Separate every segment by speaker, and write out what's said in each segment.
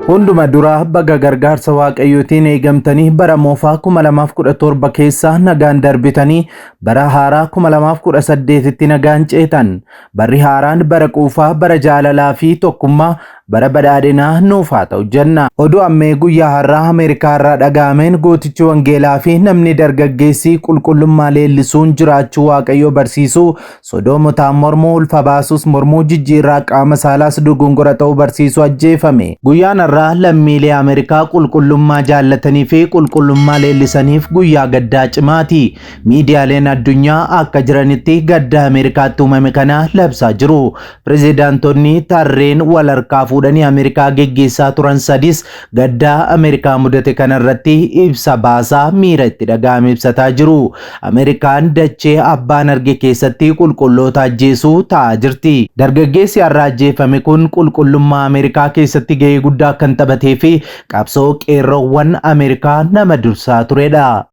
Speaker 1: Hunduma dura baga gargaarsa waaqayyootiin eegamtanii bara moofaa 2017 keessa nagaan darbitanii bara haaraa 2018 tti nagaan ceetan. Barri haaraan bara quufaa, bara jaalalaa fi tokkummaa, bara badhaadhinaa nuuf haa ta'u jenna. Oduu ammee guyyaa har'aa Ameerikaa irraa dhaga'ameen gootichi wangeelaa fi namni dargaggeessi qulqullummaa leellisuun jiraachuu waaqayyoo barsiisuu, sodoomotaan mormuu, ulfa baasuus mormuu, jijjiirraa qaama saalaas dogongora ta'uu barsiisuu ajjeefame. Guyyaan har'aa lammiilee Ameerikaa qulqullummaa jaallatanii fi qulqullummaa leellisaniif guyyaa gaddaa cimaati. Miidiyaaleen addunyaa akka jiranitti gadda Ameerikaatti uumame kana labsaa jiru. Pirezidaantonni tarreen wal harkaa fuudhanii Ameerikaa geggeessaa turan sadis gaddaa Ameerikaa mudate kanarratti ibsa baasaa miira itti dhaga'ame ibsataa jiru. Ameerikaan dachee abbaan arge keessatti qulqulloota ajjeesuu ta'aa jirti. Dargaggeessi har'a ajjeefame kun qulqullummaa Ameerikaa keessatti gahee guddaa kan taphatee fi qabsoo qeerroowwan Ameerikaa nama dursaa turedha.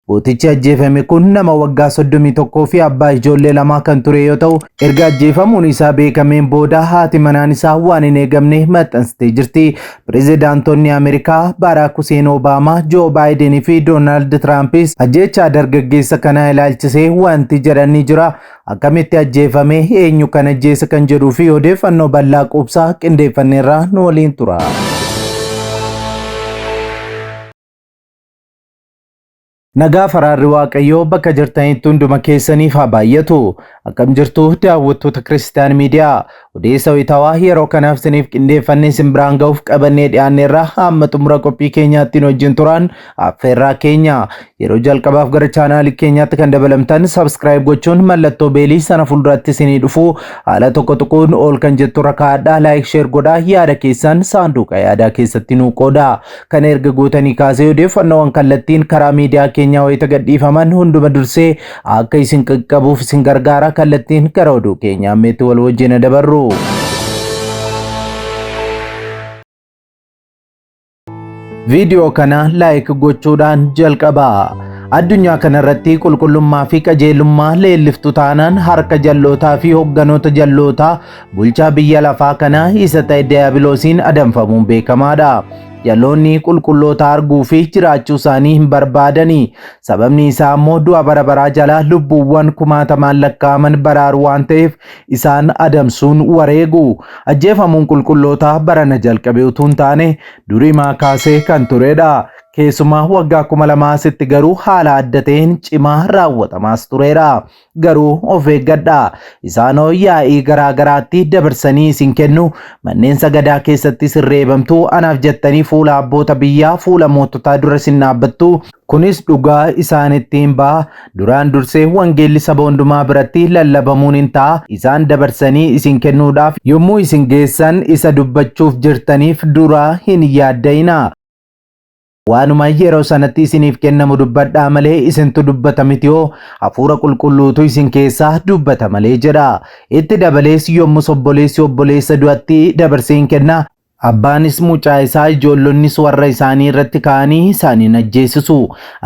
Speaker 1: Gootichi ajjeefame kun nama waggaa 31 fi abbaa ijoollee lamaa kan ture yoo ta'u, erga ajjeefamuun isaa beekameen booda haati manaan isaa waan hin eegamne maxxansitee jirti. Pirezidaantonni Ameerikaa Barack Hussein Obama, Joe Biden fi Donald Trumpis ajjeechaa dargaggeessa kana ilaalchisee wanti jedhanii jira. Akkamitti ajjeefame, eenyu kan ajjeese kan jedhuu fi odeeffannoo bal'aa quubsaa qindeeffanneerra nu waliin tura. Nagaa faraarri waaqayyoo bakka jirtanitti hunduma keessaniif haa baay'atu. Akkam jirtu daawwattoota Kiristiyaan Miidiyaa. Odeessa wayitawaa yeroo kanaaf isiniif qindeeffannee isin biraan ga'uuf qabannee dhiyaanneerra hamma xumura qophii keenyaatti wajjin turan affeerraa keenya. Yeroo jalqabaaf gara chaanaalii keenyaatti kan dabalamtan subscribe gochuun mallattoo beelii sana fuulduratti isinii dhufu haala tokko tokkoon ol kan jettu rakkaadhaa like share godhaa yaada keessan saanduqa yaadaa keessatti nuu qooda. Kan erga gootanii kaasee odeeffannoowwan kallattiin karaa miidiyaa keenya wayita gadhiifaman hunduma dursee akka isin qaqqabuuf isin gargaara. Kallattiin gara oduu keenya ammeetti wal wajjin dabarru. Video kana like gochuudhaan jalqabaa. Addunyaa kanarratti qulqullummaa fi qajeelummaa leelliftu taanaan harka jallootaa fi hogganoota jallootaa bulchaa biyya lafaa kana isa ta'e Diyaabiloosiin adamfamuun beekamaadha. Jalloonni qulqulloota arguu fi jiraachuu isaanii hin barbaadanii. Sababni isaa immoo du'a bara baraa jala lubbuuwwan kumaatamaan lakkaa'aman baraaru waan ta'eef isaan adamsuun wareegu. Ajjeefamuun qulqullootaa barana jalqabee utuu hin taane duriimaa kaasee kan turedha. Keessumaa waggaa 2000 garuu haala adda ta'een cimaa raawwatamaas tureera. Garuu of eeggadhaa. Isaanoo yaa'ii garaa garaatti dabarsanii isin kennu. Manneen sagadaa keessatti sirreebamtu anaaf jettanii fuula abboota biyyaa fuula moototaa dura isin dhaabbattu. Kunis dhugaa isaanittiin ba'a. Duraan dursee wangeelli saba hundumaa biratti lallabamuun hin ta'a. Isaan dabarsanii isin kennuudhaaf yommuu isin geessan isa dubbachuuf jirtaniif dura hin yaadda'inaa. Waanuma yeroo sanatti isiniif kennamu dubbadhaa malee isintu dubbata miti yoo hafuura qulqulluutu isin keessaa dubbata malee jedha. Itti dabalees yommuu obboleessi obboleessa du'atti dabarsee hin kenna. Abbaanis mucaa isaa ijoollonnis warra isaanii irratti ka'anii isaaniin ajjeesisu.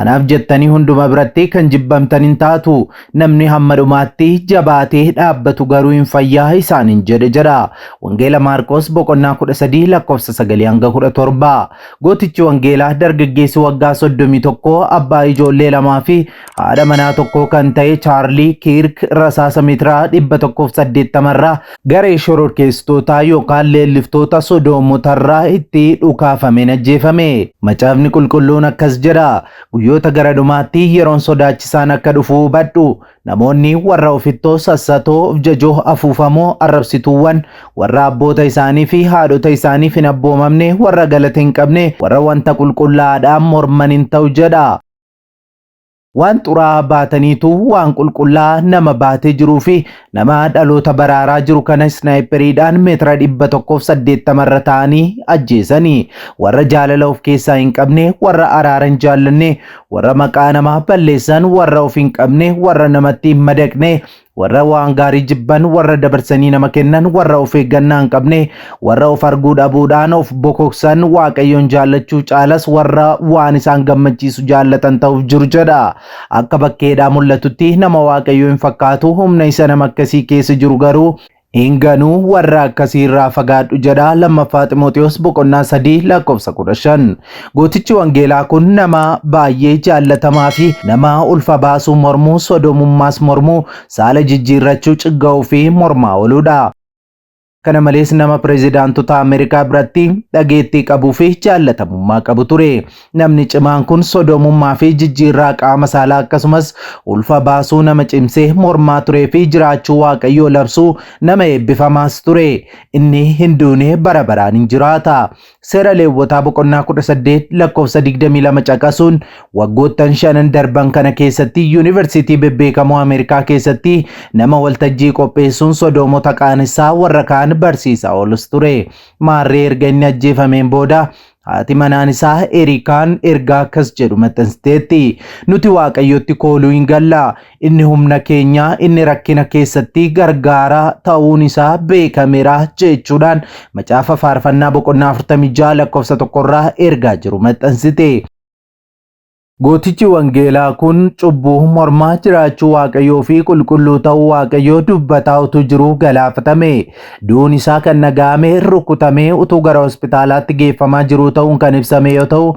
Speaker 1: Anaaf jettanii hunduma biratti kan jibbamtan hin taatu. Namni hamma dhumaatti jabaatee dhaabbatu garuu hin fayyaa isaaniin jedha. Wangeela Maarqos boqonnaa 13 lakkoofsa 9 hanga 17. Gootichi wangeelaa dargaggeessi waggaa 31 abbaa ijoollee lamaa fi haadha manaa tokko kan ta'e Chaarlii Kirk rasaasa meetiraa 180 irraa garee shororkeessitootaa yookaan leelliftoota Sodoomotarraa itti dhukaafameen ajjeefame. Macaafni qulqulluun akkas jedha. Guyyoota gara dhumaatti yeroon sodaachisaan akka dhufu hubadhu. Namoonni warra ofittoo sassatoo of jajoo afuufamoo arrabsituuwwan warra abboota isaanii fi haadhota isaaniif hin abboomamne warra galata hin qabne warra wanta qulqullaa'aadhaan morman hin ta'u jedha. Waan xuraa baataniitu waan qulqullaa nama baatee jiruu fi nama dhaloota baraaraa jiru kana snaayiperiidhaan meetira 180 irra ta'anii ajjeesanii. Warra jaalala of keessaa hin qabne, warra araara hin jaallanne, warra maqaa namaa balleessan, warra of hin qabne, warra namatti hin madaqne, warra waan gaarii jibban, warra dabarsanii nama kennan, warra of eeggannaa hin qabne, warra of arguu dhabuudhaan of bokoksan, waaqayyoon jaallachuu caalas warra waan isaan gammachiisu jaallatan ta'uuf jiru jedha. Akka bakkeedhaa mul'atutti nama waaqayyoo hin fakkaatu humna isa nama akkasii keessa jiru garuu Hinganuu warra akkasiirraa fagaadhu jedha lammaffaa Xiimotewos boqonnaa 3:15. Gootichi wangeelaa kun nama baay'ee jaallatamaa fi nama ulfa baasuu mormuu sodomummaas mormuu saala jijjiirrachuu cigga'uu fi mormaa ooluudha. Kana malees nama pireezidaantota Ameerikaa biratti dhageettii qabuu fi jaallatamummaa qabu ture. Namni cimaan kun sodomummaa fi jijjiirraa qaama saalaa akkasumas ulfa baasuu nama cimsee mormaa turee fi jiraachuu Waaqayyoo labsuu nama eebbifamaas ture. Inni hin duune bara baraan hin jiraata. Seera Lewwotaa boqonnaa 18:22 caqasuun waggoottan 5 darban kana keessatti yuunivarsiitii bebbeekamoo Ameerikaa keessatti nama waltajjii qopheessuun sodomota qaanessaa warra kaan barsiisaa oolus ture. Maarree erga inni ajjeefameen booda haati manaan isaa Erikaan ergaa akkas jedhu maxxansiteetti. Nuti Waaqayyotti kooluu hin galla. Inni humna keenya inni rakkina keessatti gargaaraa ta'uun isaa beekameera jechuudhaan macaafa faarfannaa boqonnaa 46:1 irraa ergaa jiru maxxansite. Gootichi wangeelaa kun cubbuu mormaa jiraachuu Waaqayyoo fi qulqulluu ta'uu Waaqayyoo dubbataa utuu jiruu galaafatame. Duun isaa kan nagaame rukutamee utuu gara hospitaalaatti geeffamaa jiruu ta'uun kan ibsame yoo ta'u,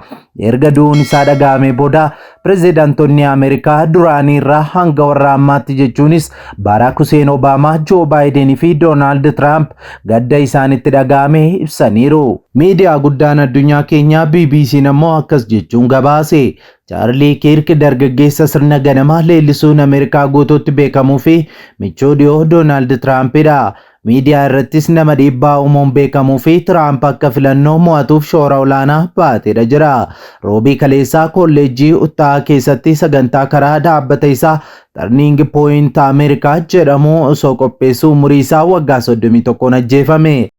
Speaker 1: erga duun isaa dhagaame booda pireezidaantonni Ameerikaa duraanii irraa hanga warra ammaatti jechuunis Barack Hussein Obama, Joe Biden fi Donald Trump gadda isaanitti dhagaame ibsaniiru. Miidiyaa guddaan addunyaa keenyaa BBC'n ammoo akkas jechuun gabaase. Charlie Kirk dargaggeessa sirna ganamaa leellisuun Ameerikaa guutuutti beekamuu fi michuu dhiyoo Donald Trumpidha. Miidiyaa irrattis nama dhiibbaa uumuun beekamuu fi Trump akka filannoo mo'atuuf shoora olaanaa baateedha jira. Roobii kaleessaa kolleejjii Uttaa keessatti sagantaa karaa dhaabbata isaa Turning Point Ameerikaa jedhamu osoo qopheessuu umurii isaa waggaa 31 ajjeefame.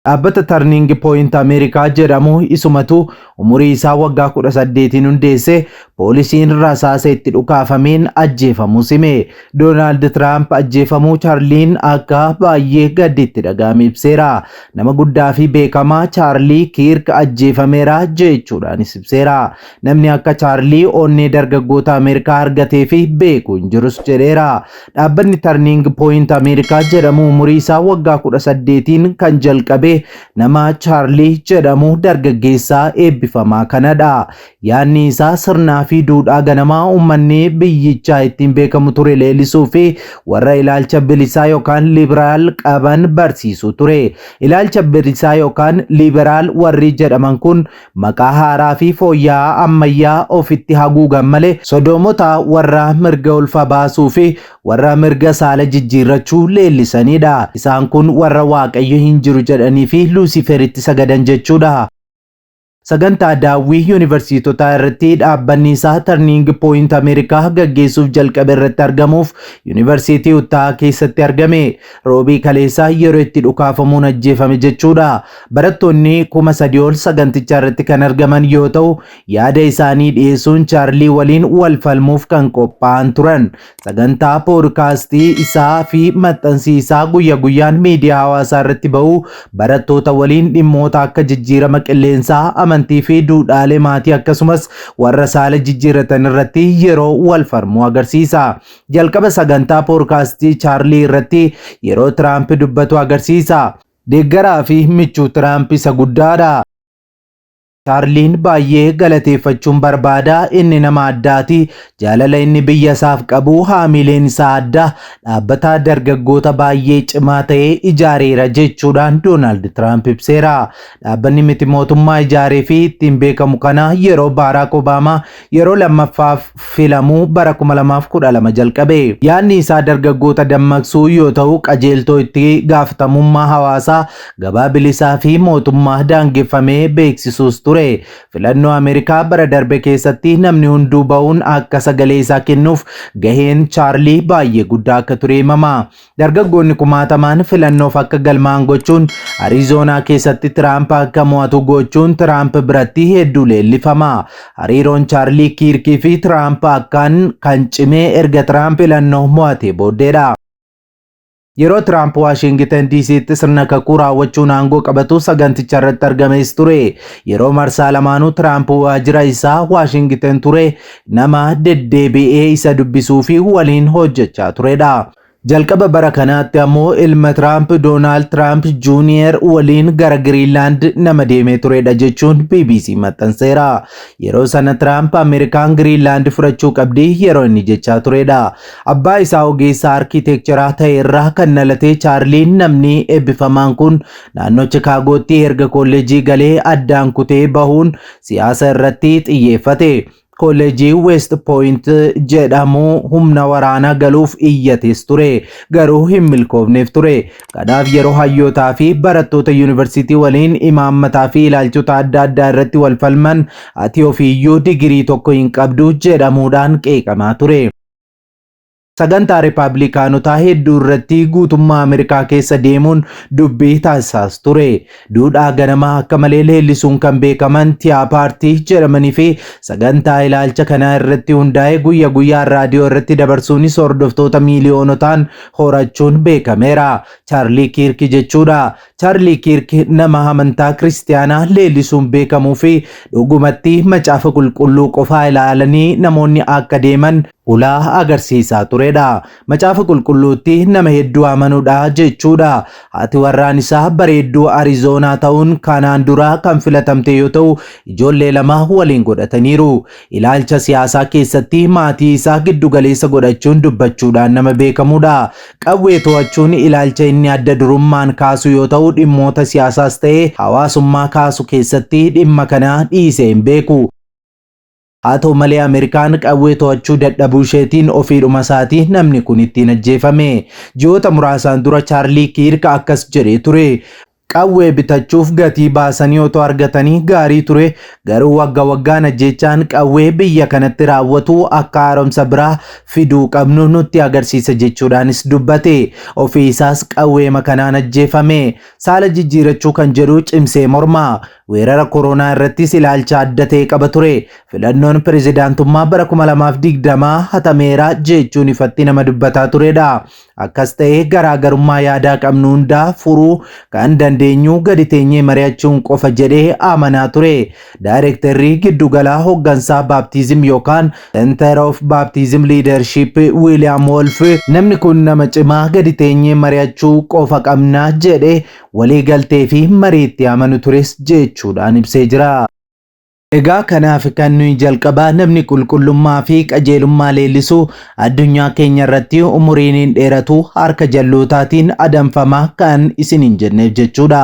Speaker 1: Dhaabbata Turning Point Ameerikaa jedhamu isumatu umurii isaa waggaa 18 hundeesse poolisiin rasaasa itti dhukaafameen ajjeefamuu hime. Donald Trump ajjeefamuu Charliin akka baay'ee gadditti dhaga'ame ibseera. Nama guddaa fi beekamaa Charlie Kirk ajjeefameera jechuudhaanis ibseera. Namni akka Charlie onnee dargaggoota Ameerikaa argatee fi beeku hin jirus jedheera. Dhaabbanni Turning Point Ameerikaa jedhamu umurii isaa waggaa 18 kan jalqabe nama Charlie jedhamu dargaggeessaa eebbifamaa kanadha. Yaanni isaa sirnaa fi duudhaa ganamaa uummanni biyyichaa ittiin beekamu ture leellisuu fi warra ilaalcha bilisaa yookaan liberaal qaban barsiisuu ture. Ilaalcha bilisaa yookaan liberaal warri jedhaman kun maqaa haaraa fi fooyya'aa ammayyaa ofitti haguugan malee sodomota warra mirga ulfa baasuu fi warra mirga saala jijjiirrachuu leellisanidha. Isaan kun warra Waaqayyo hin jiru jedhanii fi Luusiferitti sagadan jechuudha. Sagantaa daawwii yuunivarsiitotaa irratti dhaabbanni isaa Turning Point Ameerikaa gaggeessuuf jalqabe irratti argamuuf yuunivarsiitii Uttaa keessatti argame. Roobii kaleessaa yeroo itti dhukaafamuun ajjeefame jechuudha. Barattoonni 3,000 ol sagantichaa irratti kan argaman yoo ta'u, yaada isaanii dhiyeessuun Charlie waliin wal falmuuf kan qophaa'an turan. Sagantaa poodkaastii isaa fi maxxansii isaa guyyaa guyyaan miidiyaa hawaasaa irratti ba'u barattoota waliin dhimmoota akka jijjiirama qilleensaa amantii fi duudhaalee maatii akkasumas warra saala jijjiirratan irratti yeroo wal falmuu agarsiisa. Jalqaba sagantaa poodkaastii Charlie irratti yeroo Trump dubbatu agarsiisa. Deeggaraa fi michuu Trump isa guddaadha. Charliin baay'ee galateeffachuun barbaada. Inni nama addaati. Jaalala inni biyya isaaf qabu haamileen isaa adda. Dhaabbata dargaggoota baay'ee cimaa ta'ee ijaareera jechuudhaan Donald Trump ibseera. Dhaabbanni miti mootummaa ijaaree fi ittiin beekamu kana yeroo Barack Obama yeroo lammaffaaf filamuu bara 2012 jalqabe. Yaadni isaa dargaggoota dammaqsuu yoo ta'u, qajeeltoo itti gaafatamummaa hawaasaa gabaa bilisaa fi mootummaa daangeffamee beeksisuus ture. Filannoo Ameerikaa bara darbe keessatti namni hunduu ba'uun akka sagalee isaa kennuuf gaheen Charlie baay'ee guddaa akka ture himama. Dargaggoonni kumaatamaan filannoof akka galmaa'an gochuun Arizoonaa keessatti Trump akka mo'atu gochuun Trump biratti hedduu leellifama. Hariiroon Charlie Kirk fi Trump akkaan kan cimee erga Trump filannoo mo'atee booddeedha. Yeroo Trump Washington DC'tti sirna kakuu raawwachuun aangoo qabatu saganticha irratti argames ture. Yeroo marsaa lamaanuu Trump waajjira isaa Washington ture nama deddeebi'ee isa dubbisuu fi waliin hojjechaa turedha. jalqaba bara kanaatti ammoo ilma Trump Donald Trump Jr waliin gara Greenland nama deemee turedha jechuun BBC maxxanseera. Yeroo sana Trump Ameerikaan Greenland furachuu qabdi yeroo inni jechaa turedha. Abbaa isaa ogeessa arkitekcheraa ta'e irraa kan dhalatee Chaarliin namni eebbifamaan kun naannoo Chicaagootti erga kolleejii galee addaan kutee bahuun siyaasa irratti xiyyeeffate. Kolleejii West Point jedhamu humna waraanaa galuuf iyyates ture garuu hin milkoofneef ture. Kanaaf yeroo hayyootaa fi barattoota yuunivarsiitii waliin imaammataa fi ilaalchota adda addaa irratti wal falman ati ofiiyyuu digirii tokko hin qabdu jedhamuudhaan qeeqamaa ture. Sagantaa Ripaabilikaanotaa hedduu irratti guutummaa Ameerikaa keessa deemuun dubbii taasisaas ture. Duudhaa ganamaa akka malee leellisuun kan beekaman Tea Party jedhamanii fi sagantaa ilaalcha kanaa irratti hundaa'e guyyaa guyyaan raadiyoo irratti dabarsuunis hordoftoota miiliyoonotaan horachuun beekameera. Chaarlii Kirk jechuudha. Chaarlii Kirk nama amantaa kiristaanaa leellisuun beekamuu fi dhugumatti macaafa qulqulluu qofaa ilaalanii namoonni akka deeman ulaa agarsiisaa turedha. Macaafa qulqulluutti nama hedduu amanuudha jechuudha. Haati warraan isaa bareedduu Arizoonaa ta'uun kanaan dura kan filatamte yoo ta'u ijoollee lama waliin godhataniiru. Ilaalcha siyaasaa keessatti maatii isaa giddu galeessa godhachuun dubbachuudhaan nama beekamuudha. Qawwee to'achuun ilaalcha inni adda durummaan kaasu yoo ta'u dhimmoota siyaasaas ta'e hawaasummaa kaasu keessatti dhimma kana dhiisee hin beeku. haa ta'u malee Ameerikaan qawwee to'achuu dadhabuu isheetiin ofiidhuma isaatii namni kun ittiin ajjeefame. Ji'oota muraasaan dura Chaarlii Kirk akkas jedhee ture. Qawwee bitachuuf gatii baasanii otoo argatanii gaarii ture garuu waggaan ajjechaan qawwee biyya kanatti raawwatu akka haaromsa biraa fiduu qabnu nutti agarsiisa jechuudhaanis dubbate. Ofii isaas qawwee makanaan ajjeefame. Saala jijjiirachuu kan jedhu cimsee morma. Weerara koronaa irrattis ilaalcha adda ta'e qaba ture. Filannoon pirezidaantummaa bara 2020 hatameera jechuun ifatti nama dubbataa turedha. Akkas ta'ee garaagarummaa yaadaa qabnu hundaa furuu kan dandeenyu gadi teenyee mari'achuun qofa jedhee amanaa ture. Daayirektarri giddugala hooggansaa baaptiizim yookaan Center of Baptism Leadership William Wolf namni kun nama cimaa gadi teenyee mari'achuu qofa qabna jedhee walii galtee fi mariitti amanu tures jechuudhaan ibsee jira. Egaa kanaaf kan nuyi jalqabaa namni qulqullummaa fi qajeelummaa leellisu addunyaa keenya irratti umuriin hin dheeratu harka jallootaatiin adamfamaa kan isin hin jenneef jechuudha.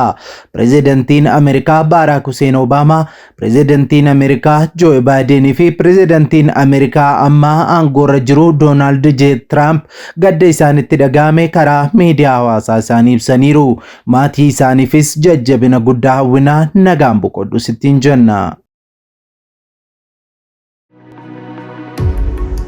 Speaker 1: Pirezidantiin Ameerikaa Barack Hussein Obama, Pirezidantiin Ameerikaa Joe Biden fi Pirezidantiin Ameerikaa ammaa aangoorra jiru Donald J. Trump gadda isaanitti dhagahame karaa miidiyaa hawaasaa isaanii ibsaniiru. Maatii isaaniifis jajjabina guddaa hawwinaa nagaan boqodhu sittiin jenna.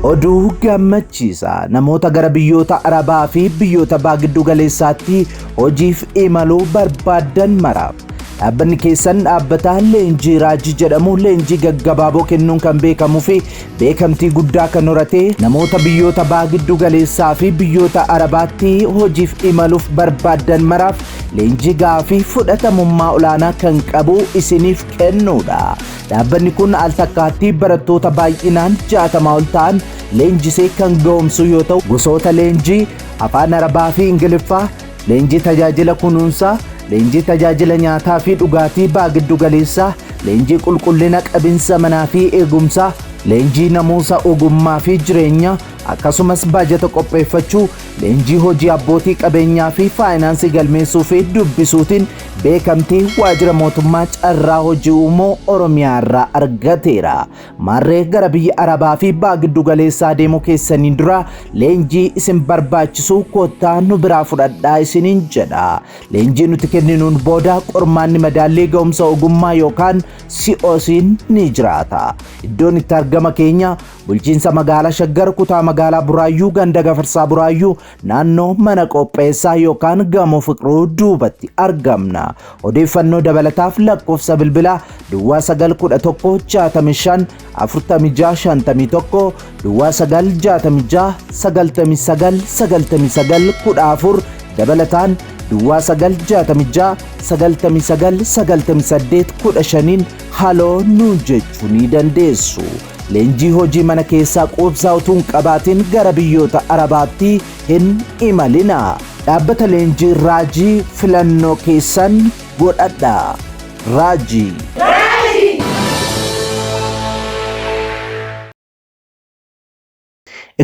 Speaker 1: Oduu gammachiisaa namoota gara biyyoota Arabaa fi biyyoota baagiddu galeessaatti hojiif imaluu barbaadan maraaf. Dhaabbanni keessan dhaabbata leenjii raajii jedhamu leenjii gaggabaaboo kennuun kan beekamuu fi beekamtii guddaa kan horate namoota biyyoota baagiddu galeessaa fi biyyoota Arabaatti hojiif imaluuf barbaadan maraaf leenjii gahaa fi fudhatamummaa olaanaa kan qabu isiniif kennuudha. Dhaabbanni kun al takkaatti barattoota baay'inaan 60 ol ta'an leenjisee kan ga'umsu yoo ta'u gosoota leenjii afaan Arabaa fi Ingiliffaa, leenjii tajaajila kunuunsaa, leenjii tajaajila nyaataa fi dhugaatii baagiddu galeessaa, leenjii qulqullina qabinsa manaa fi eegumsaa, leenjii namuusa ogummaa fi jireenya akkasumas baajata qopheeffachuu, leenjii hojii abbootii qabeenyaa fi faayinaansii galmeessuu fi dubbisuutiin beekamtii waajjira mootummaa carraa hojii uumuu Oromiyaa irraa argateera. Marree gara biyya Arabaa fi baagiddu galeessaa deemuu keessaniin dura leenjii isin barbaachisu kottaa nu biraa fudhadhaa isiniin jedha. Leenjii nuti kenninuun booda qormaanni madaallii ga'umsa ogummaa yookaan COC'n ni jiraata. Iddoon itti argama keenya bulchiinsa magaalaa Shaggar kutaa magaalaa Buraayyuu ganda Gafarsaa Buraayyuu naannoo mana qopheessaa yookaan gamoo Fiqiruu duubatti argamna. Odeeffannoo dabalataaf lakkoofsa bilbilaa Duwwaa 911 65 46 Duwwaa 966 99 99 14 dabalataan Duwwaa 966 99 98 15 haloo nu jechuu ni dandeessu. leenjii hojii mana keessaa quubsaa utuu hin qabaatin gara biyyoota Arabaatti hin imalina. Dhaabbata leenjii raajii filannoo keessan godhadhaa. Raajii.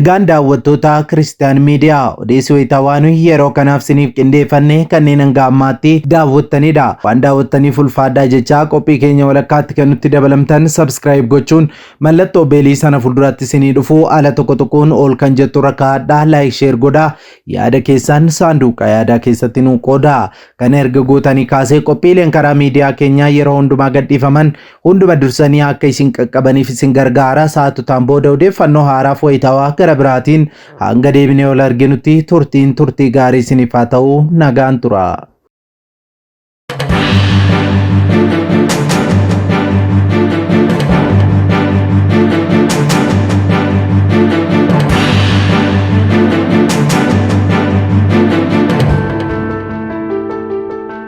Speaker 1: Egaan daawwattoota Kiristiyaan Miidiyaa odeessi wayitaawwan yeroo kanaaf siniif qindeeffannee kanneen hanga ammaatti daawwattanidha. Waan daawwattaniif ulfaadhaa jechaa qophii keenya walakkaatti kan nutti dabalamtan subscribe gochuun mallattoo beelii sana fuulduratti sinii dhufuu ala tokko tokkoon ol kan jettu rakkaadhaa like share godhaa yaada keessan saanduqa yaadaa keessatti nu qoodaa. Kana erga gootanii kaasee qophiileen karaa miidiyaa keenyaa yeroo hundumaa gadhiifaman hunduma dursanii akka isin qaqqabaniif isin gargaara. Sa'aatutaan booda odeeffannoo haaraaf wayitaawaa gara biraatiin hanga deebinee ol arginutti turtii gaarii isiniif haa ta'u nagaan tura.